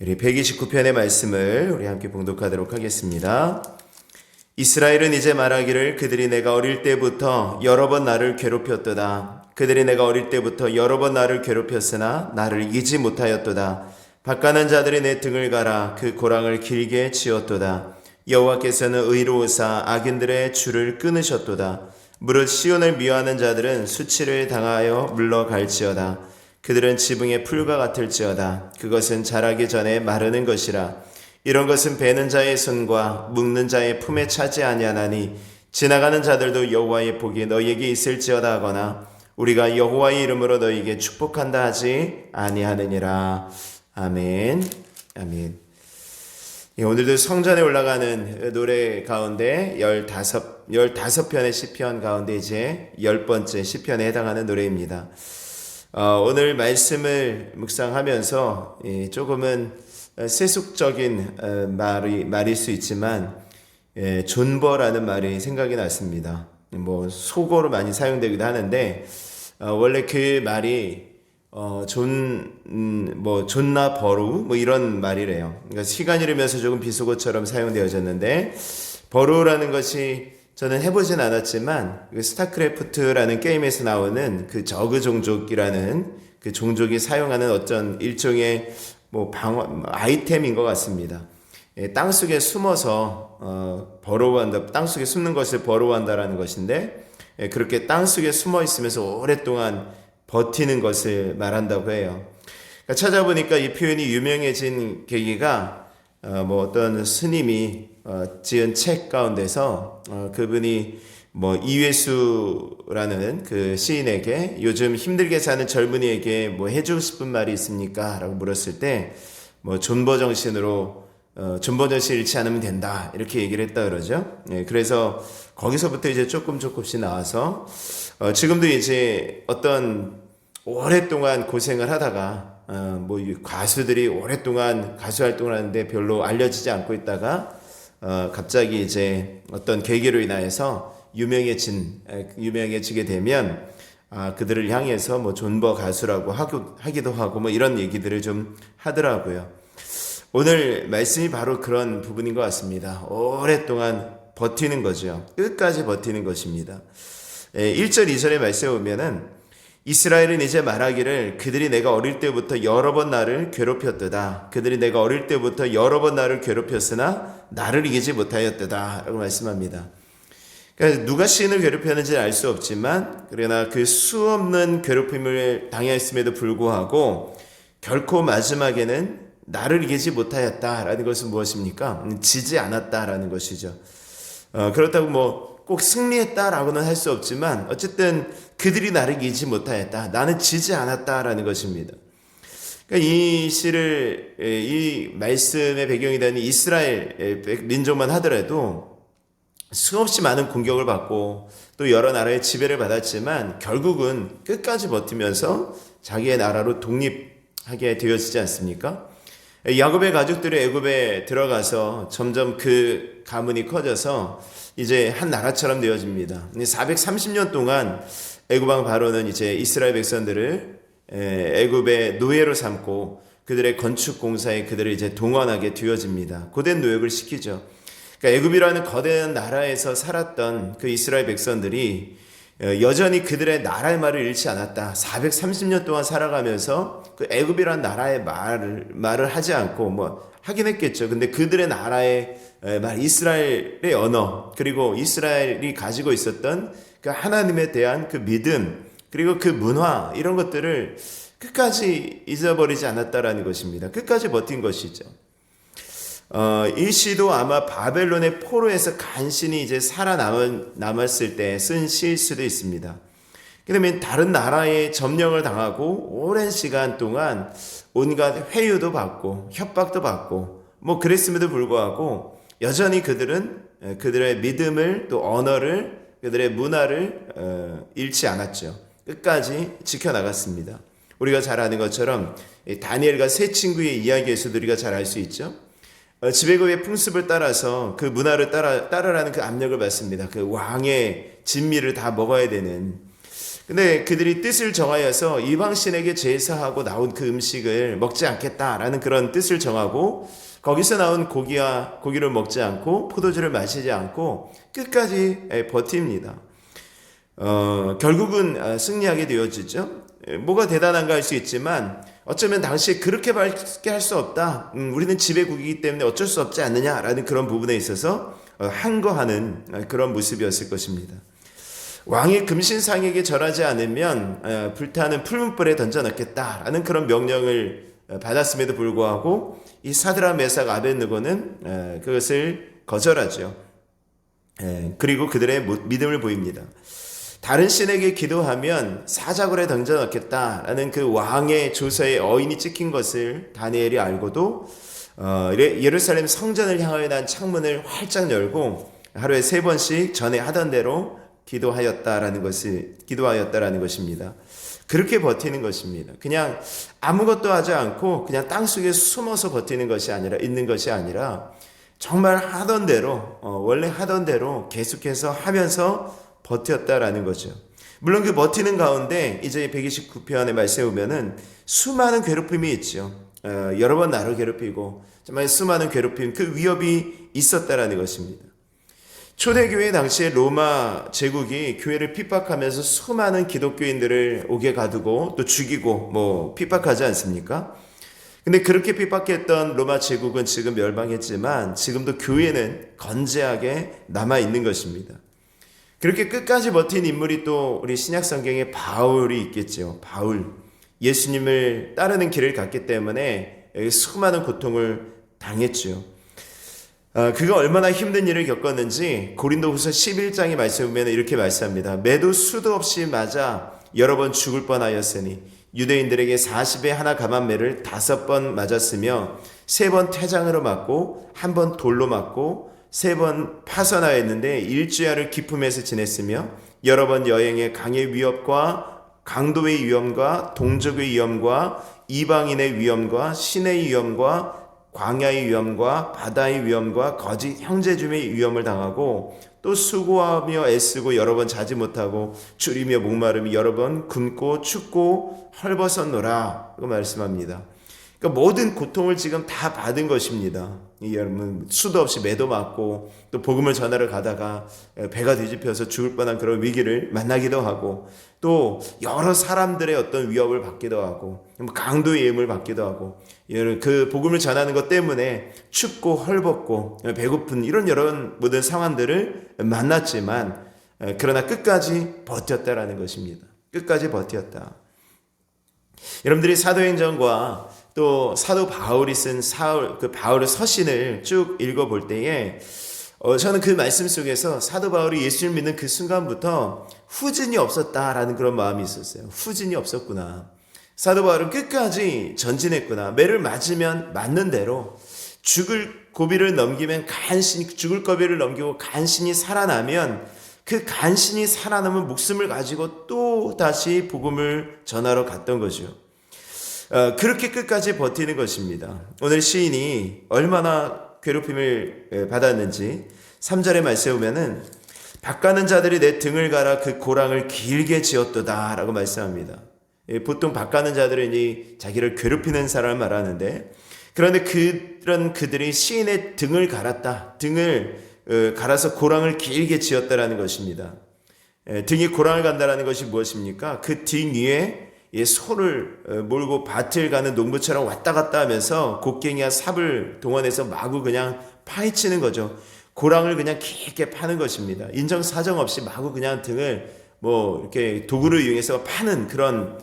우리 129편의 말씀을 우리 함께 봉독하도록 하겠습니다. 이스라엘은 이제 말하기를 그들이 내가 어릴 때부터 여러 번 나를 괴롭혔도다. 그들이 내가 어릴 때부터 여러 번 나를 괴롭혔으나 나를 이기지 못하였도다. 바가난 자들이 내 등을 갈아 그 고랑을 길게 치었도다. 여호와께서는 의로우사 악인들의 줄을 끊으셨도다. 무릇 시온을 미워하는 자들은 수치를 당하여 물러갈지어다. 그들은 지붕의 풀과 같을지어다. 그것은 자라기 전에 마르는 것이라. 이런 것은 베는 자의 손과 묶는 자의 품에 차지 아니하나니 지나가는 자들도 여호와의 복이 너희에게 있을지어다 하거나 우리가 여호와의 이름으로 너희에게 축복한다 하지 아니하느니라. 아멘. 아멘. 오늘도 성전에 올라가는 노래 가운데 15편의 시편 가운데 이제 10번째 시편에 해당하는 노래입니다. 오늘 말씀을 묵상하면서 조금은 세속적인 말일 수 있지만 존버라는 말이 생각이 났습니다. 속어로 많이 사용되기도 하는데 원래 그 말이 존나 버루 이런 말이래요. 그러니까 시간이 흐르면서 조금 비속어처럼 사용되어졌는데 버루라는 것이 저는 해보진 않았지만 스타크래프트라는 게임에서 나오는 그 저그 종족이라는 그 종족이 사용하는 어떤 일종의 방어 아이템인 것 같습니다. 땅속에 숨어서 버로우한다, 땅속에 숨는 것을 버로우한다라는 것인데 그렇게 땅속에 숨어 있으면서 오랫동안 버티는 것을 말한다고 해요. 그러니까 찾아보니까 이 표현이 유명해진 계기가 어떤 스님이 지은 책 가운데서 그분이 이회수라는 그 시인에게 요즘 힘들게 사는 젊은이에게 해주고 싶은 말이 있습니까? 라고 물었을 때 존버 정신을 잃지 않으면 된다 이렇게 얘기를 했다 그러죠. 그래서 거기서부터 이제 조금씩 나와서 지금도 이제 어떤 오랫동안 고생을 하다가 가수들이 오랫동안 가수 활동을 하는데 별로 알려지지 않고 있다가 갑자기 이제 어떤 계기로 인하여서 유명해지게 되면 그들을 향해서 존버 가수라고 하기도 하고 이런 얘기들을 좀 하더라고요. 오늘 말씀이 바로 그런 부분인 것 같습니다. 오랫동안 버티는 거죠. 끝까지 버티는 것입니다. 1절 2절의 말씀에 보면은 이스라엘은 이제 말하기를 그들이 내가 어릴 때부터 여러 번 나를 괴롭혔도다. 그들이 내가 어릴 때부터 여러 번 나를 괴롭혔으나 나를 이기지 못하였도다 라고 말씀합니다. 그러니까 누가 시인을 괴롭혔는지는 알 수 없지만 그러나 그 수없는 괴롭힘을 당했음에도 불구하고 결코 마지막에는 나를 이기지 못하였다라는 것은 무엇입니까? 지지 않았다라는 것이죠. 그렇다고 꼭 승리했다라고는 할 수 없지만 어쨌든 그들이 나를 이기지 못하였다. 나는 지지 않았다라는 것입니다. 그러니까 이 말씀의 배경이 되는 이스라엘 민족만 하더라도 수없이 많은 공격을 받고 또 여러 나라의 지배를 받았지만 결국은 끝까지 버티면서 자기의 나라로 독립하게 되어지지 않습니까? 야곱의 가족들이 애굽에 들어가서 점점 그 가문이 커져서 이제 한 나라처럼 되어집니다. 430년 동안 애굽왕 바로는 이제 이스라엘 백성들을 애굽의 노예로 삼고 그들의 건축 공사에 그들을 이제 동원하게 되어집니다. 고된 노역을 시키죠. 그러니까 애굽이라는 거대한 나라에서 살았던 그 이스라엘 백성들이 여전히 그들의 나라의 말을 잃지 않았다. 430년 동안 살아가면서 그 애굽이라는 나라의 말을 하지 않고 하긴 했겠죠. 근데 그들의 나라의 말, 이스라엘의 언어, 그리고 이스라엘이 가지고 있었던 그 하나님에 대한 그 믿음, 그리고 그 문화, 이런 것들을 끝까지 잊어버리지 않았다라는 것입니다. 끝까지 버틴 것이죠. 이 시도 아마 바벨론의 포로에서 간신히 이제 살아남았을 때 쓴 시일 수도 있습니다. 그러면 다른 나라에 점령을 당하고 오랜 시간 동안 온갖 회유도 받고 협박도 받고 그랬음에도 불구하고 여전히 그들은 그들의 믿음을 또 언어를 그들의 문화를 잃지 않았죠. 끝까지 지켜나갔습니다. 우리가 잘 아는 것처럼 다니엘과 세 친구의 이야기에서도 우리가 잘 알 수 있죠. 지배국의 풍습을 따라서 그 문화를 따르라는 그 압력을 받습니다. 그 왕의 진미를 다 먹어야 되는. 근데 그들이 뜻을 정하여서 이방신에게 제사하고 나온 그 음식을 먹지 않겠다라는 그런 뜻을 정하고 거기서 나온 고기를 먹지 않고 포도주를 마시지 않고 끝까지 버팁니다. 결국은 승리하게 되어지죠. 뭐가 대단한가 할 수 있지만 어쩌면 당시에 그렇게밖에 할 수 없다. 우리는 지배국이기 때문에 어쩔 수 없지 않느냐라는 그런 부분에 있어서 항거하는 그런 모습이었을 것입니다. 왕이 금신상에게 절하지 않으면 불타는 풀문불에 던져넣겠다라는 그런 명령을 받았음에도 불구하고 이 사드락 메삭 아벳느고는 그것을 거절하죠. 그리고 그들의 믿음을 보입니다. 다른 신에게 기도하면 사자굴에 던져넣겠다라는 그 왕의 조서에 어인이 찍힌 것을 다니엘이 알고도 예루살렘 성전을 향하여 난 창문을 활짝 열고 하루에 3번씩 전에 하던 대로 기도하였다라는 것입니다. 그렇게 버티는 것입니다. 그냥 아무것도 하지 않고 그냥 땅속에 숨어서 버티는 것이 아니라 있는 것이 아니라 정말 하던 대로 원래 하던 대로 계속해서 하면서 버텼다라는 거죠. 물론 그 버티는 가운데 이제 129편의 말씀에 보면은 수많은 괴롭힘이 있죠. 여러 번 나를 괴롭히고 정말 수많은 괴롭힘, 그 위협이 있었다라는 것입니다. 초대교회 당시에 로마 제국이 교회를 핍박하면서 수많은 기독교인들을 옥에 가두고 또 죽이고 핍박하지 않습니까? 근데 그렇게 핍박했던 로마 제국은 지금 멸망했지만 지금도 교회는 건재하게 남아있는 것입니다. 그렇게 끝까지 버틴 인물이 또 우리 신약 성경에 바울이 있겠죠. 바울. 예수님을 따르는 길을 갔기 때문에 수많은 고통을 당했죠. 그가 얼마나 힘든 일을 겪었는지 고린도후서 11장의 말씀에 보면 이렇게 말씀합니다. 매도 수도 없이 맞아 여러 번 죽을 뻔하였으니 유대인들에게 40에 하나 감한매를 5번 맞았으며 3번 태장으로 맞고 1번 돌로 맞고 3번 파선하였는데 일주야를 기품에서 지냈으며 여러 번 여행에 강의 위협과 강도의 위험과 동족의 위험과 이방인의 위험과 신의 위험과 광야의 위험과 바다의 위험과 거짓 형제줌의 위험을 당하고 또 수고하며 애쓰고 여러 번 자지 못하고 줄이며 목마름이 여러 번 굶고 춥고 헐벗었노라 그 말씀합니다. 그러니까 모든 고통을 지금 다 받은 것입니다. 여러분 수도 없이 매도 맞고 또 복음을 전하러 가다가 배가 뒤집혀서 죽을 뻔한 그런 위기를 만나기도 하고 또 여러 사람들의 어떤 위협을 받기도 하고 강도의 예임을 받기도 하고 그 복음을 전하는 것 때문에 춥고 헐벗고 배고픈 이런 여러 모든 상황들을 만났지만 그러나 끝까지 버텼다라는 것입니다. 끝까지 버텼다. 여러분들이 사도행전과 또 사도 바울이 쓴 바울의 서신을 쭉 읽어볼 때에 저는 그 말씀 속에서 사도 바울이 예수를 믿는 그 순간부터 후진이 없었다라는 그런 마음이 있었어요. 후진이 없었구나. 사도 바울은 끝까지 전진했구나. 매를 맞으면 맞는 대로 죽을 고비를 넘기면 죽을 고비를 넘기고 간신히 살아나면 그 간신히 살아남은 목숨을 가지고 또 다시 복음을 전하러 갔던 거죠. 그렇게 끝까지 버티는 것입니다. 오늘 시인이 얼마나 괴롭힘을 받았는지 3절의 말씀에 보면은 밭가는 자들이 내 등을 갈아 그 고랑을 길게 지었도다 라고 말씀합니다. 보통 밭가는 자들은 자기를 괴롭히는 사람을 말하는데 그런데 그들이 시인의 등을 갈았다. 등을 갈아서 고랑을 길게 지었다라는 것입니다. 등이 고랑을 간다라는 것이 무엇입니까? 그 등 위에 소를 몰고 밭을 가는 농부처럼 왔다 갔다 하면서 곡괭이와 삽을 동원해서 마구 그냥 파헤치는 거죠. 고랑을 그냥 깊게 파는 것입니다. 인정사정 없이 마구 그냥 등을 이렇게 도구를 이용해서 파는 그런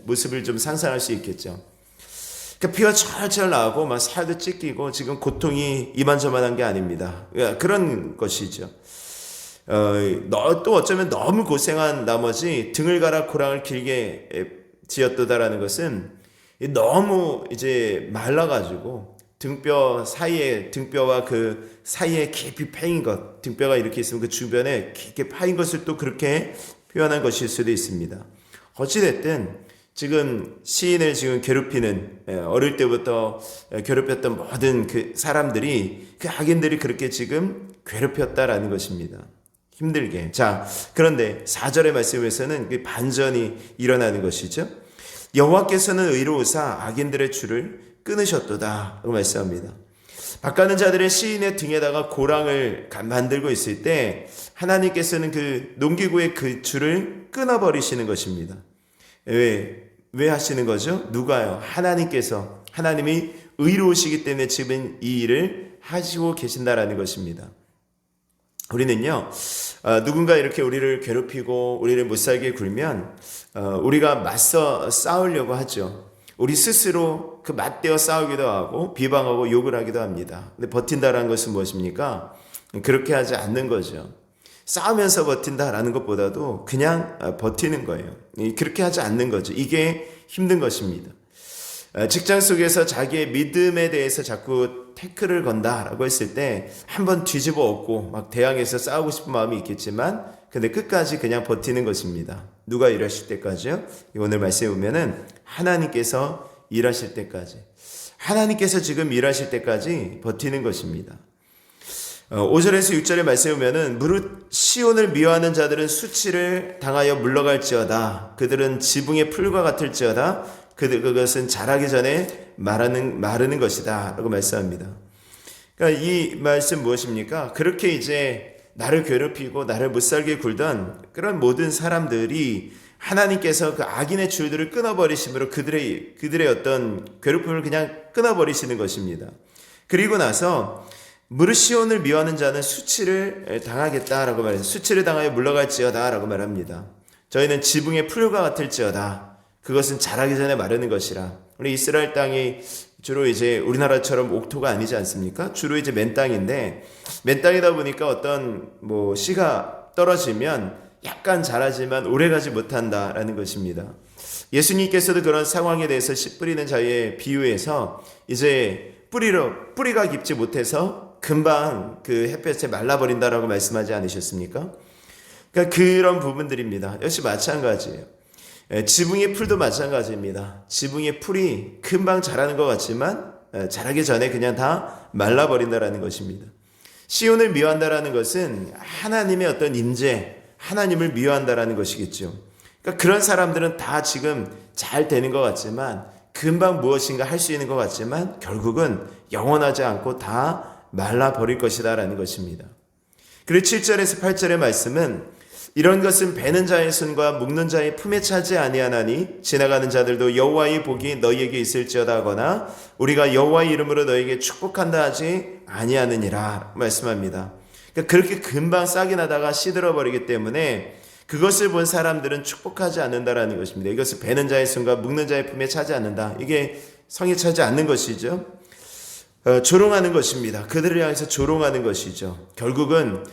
모습을 좀 상상할 수 있겠죠. 그러니까 피가 철철 나고 막 살도 찢기고 지금 고통이 이만저만한 게 아닙니다. 그런 것이죠. 또 어쩌면 너무 고생한 나머지 등을 갈아 고랑을 길게 지었도다라는 것은 너무 이제 말라가지고 등뼈와 그 사이에 깊이 패인 것, 등뼈가 이렇게 있으면 그 주변에 깊게 파인 것을 또 그렇게 표현한 것일 수도 있습니다. 어찌됐든 지금 시인을 지금 괴롭히는 어릴 때부터 괴롭혔던 모든 그 사람들이 그 악인들이 그렇게 지금 괴롭혔다라는 것입니다. 힘들게. 자, 그런데 4절의 말씀에서는 그 반전이 일어나는 것이죠. 여호와께서는 의로우사 악인들의 줄을 끊으셨도다 라고 말씀합니다. 바가는 자들의 시인의 등에다가 고랑을 만들고 있을 때 하나님께서는 그 농기구의 그 줄을 끊어버리시는 것입니다. 왜 하시는 거죠? 누가요? 하나님께서, 하나님이 의로우시기 때문에 지금 이 일을 하시고 계신다라는 것입니다. 우리는요, 누군가 이렇게 우리를 괴롭히고 우리를 못살게 굴면 우리가 맞서 싸우려고 하죠. 우리 스스로 그 맞대어 싸우기도 하고 비방하고 욕을 하기도 합니다. 근데 버틴다라는 것은 무엇입니까? 그렇게 하지 않는 거죠. 싸우면서 버틴다라는 것보다도 그냥 버티는 거예요. 그렇게 하지 않는 거죠. 이게 힘든 것입니다. 직장 속에서 자기의 믿음에 대해서 자꾸 태클을 건다라고 했을 때 한번 뒤집어 엎고 막 대항해서 싸우고 싶은 마음이 있겠지만 근데 끝까지 그냥 버티는 것입니다. 누가 일하실 때까지요? 오늘 말씀에 보면은 하나님께서 일하실 때까지, 하나님께서 지금 일하실 때까지 버티는 것입니다. 5절에서 6절의 말씀에 보면은 무릇 시온을 미워하는 자들은 수치를 당하여 물러갈지어다. 그들은 지붕의 풀과 같을지어다. 그것은 자라기 전에 마르는 것이다 라고 말씀합니다. 그러니까 이 말씀 무엇입니까? 그렇게 이제 나를 괴롭히고 나를 못살게 굴던 그런 모든 사람들이 하나님께서 그 악인의 줄들을 끊어버리심으로 그들의 어떤 괴롭힘을 그냥 끊어버리시는 것입니다. 그리고 나서 무릇 시온을 미워하는 자는 수치를 당하겠다라고 말해서 수치를 당하여 물러갈지어다 라고 말합니다. 저희는 지붕의 풀과 같을지어다. 그것은 자라기 전에 마르는 것이라. 우리 이스라엘 땅이 주로 이제 우리나라처럼 옥토가 아니지 않습니까? 주로 이제 맨 땅인데 맨 땅이다 보니까 어떤 씨가 떨어지면 약간 자라지만 오래가지 못한다라는 것입니다. 예수님께서도 그런 상황에 대해서 씨 뿌리는 자의 비유에서 이제 뿌리가 깊지 못해서 금방 그 햇볕에 말라버린다라고 말씀하지 않으셨습니까? 그러니까 그런 부분들입니다. 역시 마찬가지예요. 지붕의 풀도 마찬가지입니다. 지붕의 풀이 금방 자라는 것 같지만 자라기 전에 그냥 다 말라버린다라는 것입니다. 시온을 미워한다라는 것은 하나님의 어떤 임재, 하나님을 미워한다라는 것이겠죠. 그러니까 그런 사람들은 다 지금 잘 되는 것 같지만 금방 무엇인가 할 수 있는 것 같지만 결국은 영원하지 않고 다 말라버릴 것이다라는 것입니다. 그리고 7절에서 8절의 말씀은 이런 것은 베는 자의 손과 묶는 자의 품에 차지 아니하나니 지나가는 자들도 여호와의 복이 너희에게 있을지어다 하거나 우리가 여호와의 이름으로 너희에게 축복한다 하지 아니하느니라 말씀합니다. 그러니까 그렇게 금방 싹이 나다가 시들어 버리기 때문에 그것을 본 사람들은 축복하지 않는다라는 것입니다. 이것을 베는 자의 손과 묶는 자의 품에 차지 않는다. 이게 성에 차지 않는 것이죠. 조롱하는 것입니다. 그들을 향해서 조롱하는 것이죠. 결국은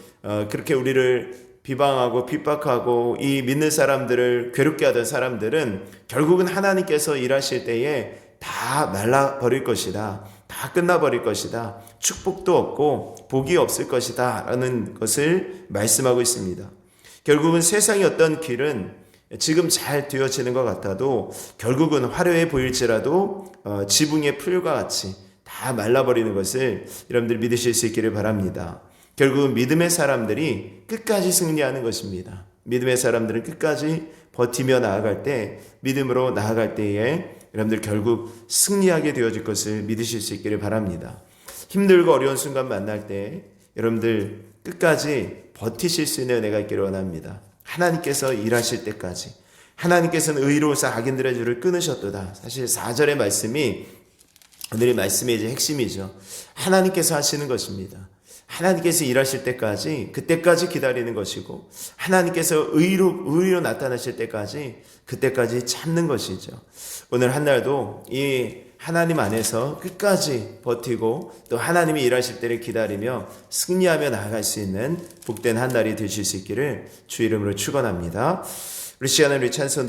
그렇게 우리를 비방하고 핍박하고 이 믿는 사람들을 괴롭게 하던 사람들은 결국은 하나님께서 일하실 때에 다 말라버릴 것이다. 다 끝나버릴 것이다. 축복도 없고 복이 없을 것이다 라는 것을 말씀하고 있습니다. 결국은 세상의 어떤 길은 지금 잘 되어지는 것 같아도 결국은 화려해 보일지라도 지붕의 풀과 같이 다 말라버리는 것을 여러분들 믿으실 수 있기를 바랍니다. 결국은 믿음의 사람들이 끝까지 승리하는 것입니다. 믿음의 사람들은 끝까지 버티며 나아갈 때, 믿음으로 나아갈 때에 여러분들 결국 승리하게 되어질 것을 믿으실 수 있기를 바랍니다. 힘들고 어려운 순간 만날 때 여러분들 끝까지 버티실 수 있는 은혜가 있기를 원합니다. 하나님께서 일하실 때까지. 하나님께서는 의로우사 악인들의 줄을 끊으셨도다. 사실 4절의 말씀이 오늘의 말씀의 이제 핵심이죠. 하나님께서 하시는 것입니다. 하나님께서 일하실 때까지 그때까지 기다리는 것이고 하나님께서 의로 나타나실 때까지 그때까지 참는 것이죠. 오늘 한 날도 이 하나님 안에서 끝까지 버티고 또 하나님이 일하실 때를 기다리며 승리하며 나아갈 수 있는 복된 한 날이 되실 수 있기를 주 이름으로 축원합니다. 우리 시간을 우리 찬송